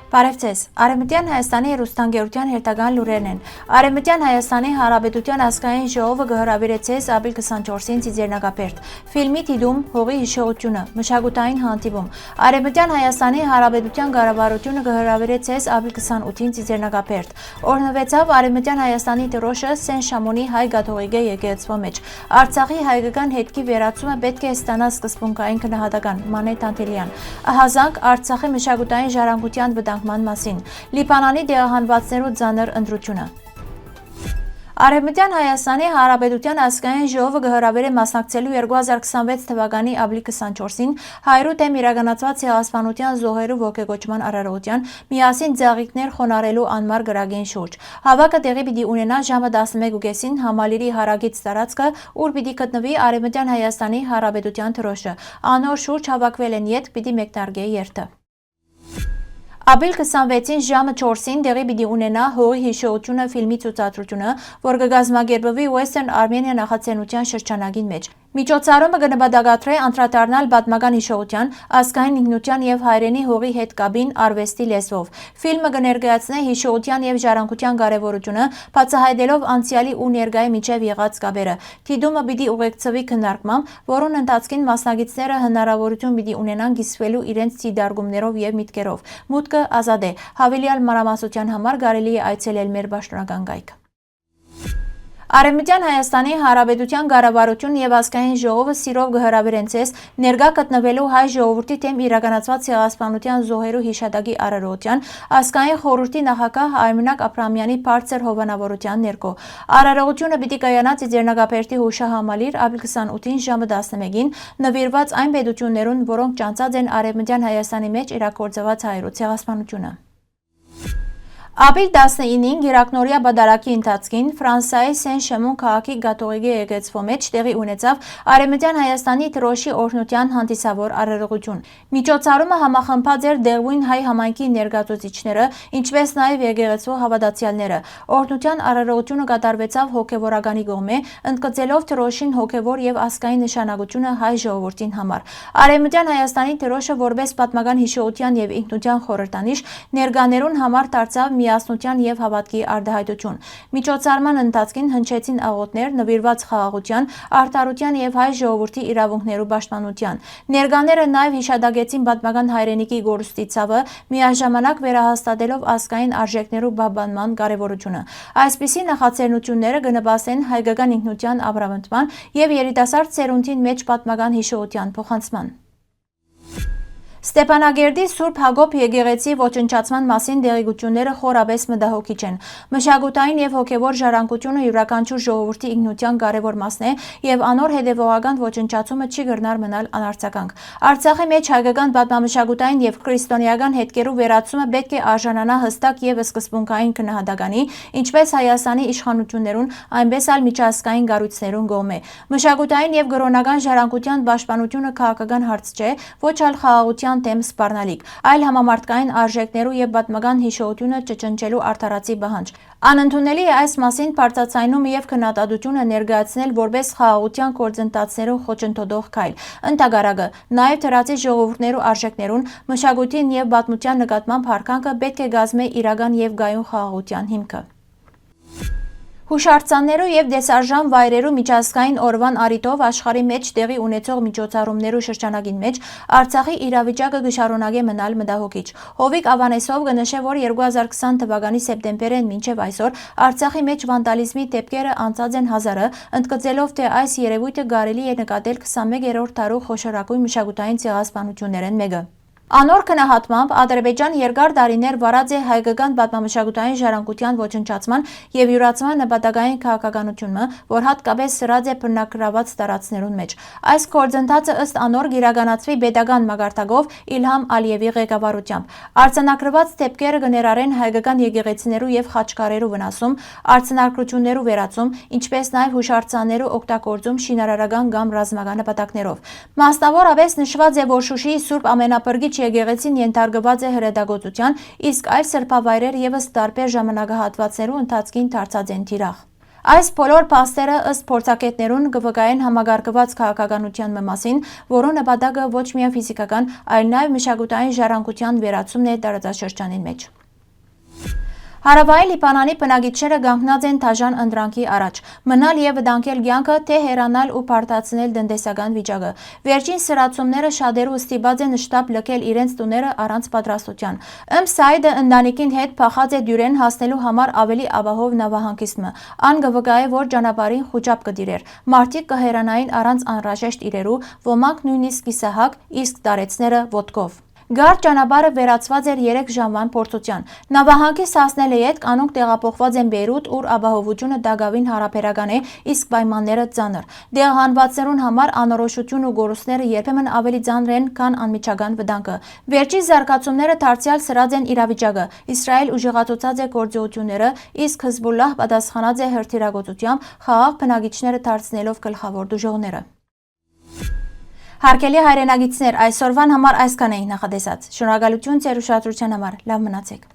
Բարև ձեզ, Արևմտյան Հայաստանի հեռուստաընկերության հերթական լուրերն են։ Արևմտյան Հայաստանի Հանրապետության ազգային ժողովը կհրավիրեցես ապրիլ 24-ին Ծիծեռնագապերտ։ Ֆիլմի դիտում հողի հիշողությունը, մշակութային հանդիպում։ Արևմտյան Հայաստանի Հանրապետության կառավարությունը կհրավիրեցես ապրիլ 28-ին Ծիծեռնագապերտ։ Օրհնվեցավ Արևմտյան Հայաստանի դրոշը Սեն Շամոնի հայ կաթողիկե եկեղեցու մեջ։ Արցախի հայկական հետքի վերացումը պետք է ստանա սկզբունքային գնահատական, Մանե Տանտելյան։ Ահազանգ Արցախի մշակութային ժառանգության վտանգման մասին, Լիբանանի դեղահանվածներու ծանր ընտրությունը։ Արևմտյան Հայաստանի Հանրապետության ազգային ժողովը կհրավիրի մասնակցելու 2026 թվականի ապրիլի 24-ին հայրու դեմ իրականացված ցեղասպանության զոհերու ողջագործման արարողության միասին ձեռքներ խոնարհելու անմար գրագին շուրջ։ Հավաքը տեղի պիտի ունենա ժամը 11:30-ին Համալիրի հարակից տարածքը, ուր պիտի գտնվի Արևմտյան Հայաստանի Հանրապետության դրոշը։ Անոր շուրջ հավաքվել են յետք պիտի մեկնարկե երթը։ Ապրիլ 26-ին ժամը 4-ին տեղի պիտի ունենա հողի հիշողությունը ֆիլմի ցուցադրությունը, որ կկազմակերպվի Western Armenia նախաձեռնության շրջանագին մեջ։ Միջոցառումը կնպատակադրի անդրադառնալ պատմական հիշողության, ազգային ինքնության եւ հայրենի հողի հետ կապին արվեստի լեզվով։ Ֆիլմը կներկայացնի հիշողության եւ ժառանգության կարեւորությունը, բացահայտելով անցյալի ու ներկայի միջև եղած կապերը։ Դիտումը պիտի ուղեկցվի քննարկմամբ, որոնց ընթացքին մասնակիցները հնարավորություն պիտի ունենան կիսվելու իրենց դիտարկումներով եւ միտքերով։ Մուտքը ազատ է։ Հավելյալ մանրամասնության համար կարելի է այցելել մեր պաշտոնական կայք։ Արևմտյան Հայաստանի Հանրապետության կառավարությունը եւ ազգային ժողովը սիրով կհրավիրեցես ներկա գտնվելու հայ ժողովրդի դեմ իրականացված ցեղասպանության զոհերու հիշատակի արարողության ազգային խորհրդի նախագահ Արմինակ Աբրահամյանի բարձր հովանավորության ներքո։ Արարողությունը պիտի կայանա Ծիծեռնագապերտի հուշահամալիր ապրիլ 28-ին ժամը 11-ին նվիրված այն պետություններուն, որոնք ճանաչած են Արևմտյան Հայաստանի մեջ իրագործված հայերու ցեղասպանությունը։ Ապրիլ 19-ին գերակնորյա բադարակի ընթացքին Ֆրանսիայի Սեն Շեմոն քաղաքի կաթողիկե եկեղեցու մեջ տեղի ունեցավ Արևմտյան Հայաստանի դրոշի օրհնության հանդիսավոր արարողություն։ Միջոցառումը համախմբած էր դեղույն հայ համայնքի ներկայացուցիչները, ինչպես նաև եկեղեցու հավատացյալները։ Օրհնության արարողությունը կատարվեցավ հոգևորականի կողմէ, ընդգծելով դրոշին հոգևոր եւ ազգային նշանակությունը հայ ժողովրդին համար։ Արևմտյան Հայաստանի դրոշը որպես պատմական հիշողության եւ ինքնության խորհրդանիշ ներկաներուն համար դարձավ միասնության եւ հավատքի արտահայտություն։ Միջոցառման ընթացքին հնչեցին աղոթներ նվիրված խաղաղության, արդարության եւ հայ ժողովրդի իրավունքներու պաշտպանության։ Ներկաները նաեւ հիշատակեցին պատմական հայրենիքի գորուստի ցավը, միաժամանակ վերահաստատելով ազգային արժեքներու պահպանման կարեւորությունը։ Այսպիսի նախաձեռնությունները կնպաստեն հայկական ինքնության ապրապնդման եւ երիտասարդ սերունդին մեջ պատմական հիշողության փոխանցման։ Ստեփանագերդի Սուրբ Հակոբ եկեղեցի ոչնչացման մասին դեղեցությունները խորապես մտահոգիչ են։ Մշակութային եւ հոգեվոր ժառանգությունը յուրաքանչյուր ժողովրդի ինքնության կարևոր մասն է եւ անոր հետեւողական ոչնչացումը չի կրնար մնալ անարձագանք։ Արցախի մեջ հայկական պատմամշակութային եւ քրիստոնեական հետքերու վերացումը պետք է արժանանա հստակ եւ սկզբունքային գնահատականի, ինչպես Հայաստանի իշխանություններուն, այնպես էլ միջազգային կառույցներուն կողմէ։ Մշակութային եւ կրոնական ժառանգության պաշտպանությունը քաղաքական հարց չէ, ոչ այլ խաղաղության դեմ սպառնալիք, այլ համամարտկային արժեքներու եւ պատմական հիշողությունը ճճնջելու արդարացի պահանջ։ Անընդունելի է այս մասին բարձրացայնումը եւ քննադատությունը ներկայացնել որպես խաղաղության գործընթացներու խոչընդոտող քայլ։ Ընդհակառակը, նաեւ դրացի ժողովուրդներու արժեքներուն, մշակույթին եւ պատմության նկատմամբ հարկանքը պետք է կազմի իրական եւ գայուն խաղաղության հիմքը։ Հուշարձաններու եւ դեսարժան վայրերու միջազգային օրվան առիթով աշխարհի մեջ տեղի ունեցող միջոցառումներու շրջանագին մեջ Արցախի իրավիճակը կշարունակի մնալ մտահոգիչ։ Հովիկ Ավանեսով կնշե, որ 2020 թվականի սեպտեմբերին մինչև այսօր Արցախի մեջ վանդալիզմի դեպքերը անցած են հազարը, ընդգծելով, թե այս երևույթը կարելի է նկատել 21-րդ դարու խոշորագույն մշակութային ցեղասպանություններեն մեկը։ Անոր քնահատմամբ Ադրբեջան երկար տարիներ վարած է հայկական պատմամշակութային ժառանգության ոչնչացման եւ յուրացման նպատակային քաղաքականությունը, որ հատկապես սրած է բնակրաված տարածքներուն մեջ։ Այս գործընթացը ըստ անոր կիրականացվի պետական մակարդակով Իլհամ Ալիևի ղեկավարությամբ։ Արձանագրված դեպքերը կներառեն հայկական եկեղեցիներու եւ խաչքարերու վնասում, արձանագրություններու վերացում, ինչպես նաեւ հուշարձաններու օգտագործում շինարարական կամ ռազմական նպատակներով։ Մասնավորապես նշված է, որ Շուշիի Սուրբ Ամենապրկիչ եկեղեցին ենթարկված է հրետակոծության, իսկ այլ սրբավայրեր եւս տարբեր ժամանակահատվածներու ընթացքին դարձած են թիրախ։ Այս բոլոր փաստերը ըստ փորձագետներուն կվկայեն համագարկված քաղաքականության մասին, որոնց նպատակը ոչ միայն ֆիզիկական, այլ նաև մշակութային ժառանգության վերացումն է տարածաշրջանին մեջ։ Հարավային Լիբանանի բնակիչները կանգնած են դաժան ընտրանքի առաջ, մնալ եւ վտանգել կյանքը, թե հեռանալ ու բարդացնել տնտեսական վիճակը։ Վերջին սրացումները շատերու ստիպած են շտապ լքել իրենց տուները առանց պատրաստության։ Սայդը ընտանիքին հետ փախած է դյուրեն հասնելու համար ավելի ապահով նավահանգիստը։ Ան կվկայե, որ ճանապարհին խուճապ կդիրեր։ Մարդիկ կհեռանային առանց անհրաժեշտ իրերու, ոմանք նույնիսկ կիսահակ, իսկ տարեցները ոտքով։ Գարդ ճանապարհը վերացված էր 3 ժամվան փորձության։ Նավահանգիստ հասնելը հետ կանոնք տեղափոխված են Բեյրութ, ուր ապահովությունը դակավին հարաբերական է, իսկ պայմանները ծանր։ Դեղահանվածներուն համար անորոշություն ու գորուստները երբեմն ավելի ծանր են, քան անմիջական վտանգը։ Վերջին զարգացումները դարձյալ սրած են իրավիճակը։ Իսրայել ուժեղացուցած է գործողությունները, իսկ Հեզբոլլահ պատասխանած է հրթիռագործությամբ, խաղաղ բնակիչները դարձնելով գլխավոր դժողները։ Հարգելի հայրենագիտներ, այսօրվան համար այսքան էինք նախատեսած։ Շնորհակալություն ձեր ուշադրության համար։ Լավ մնացեք։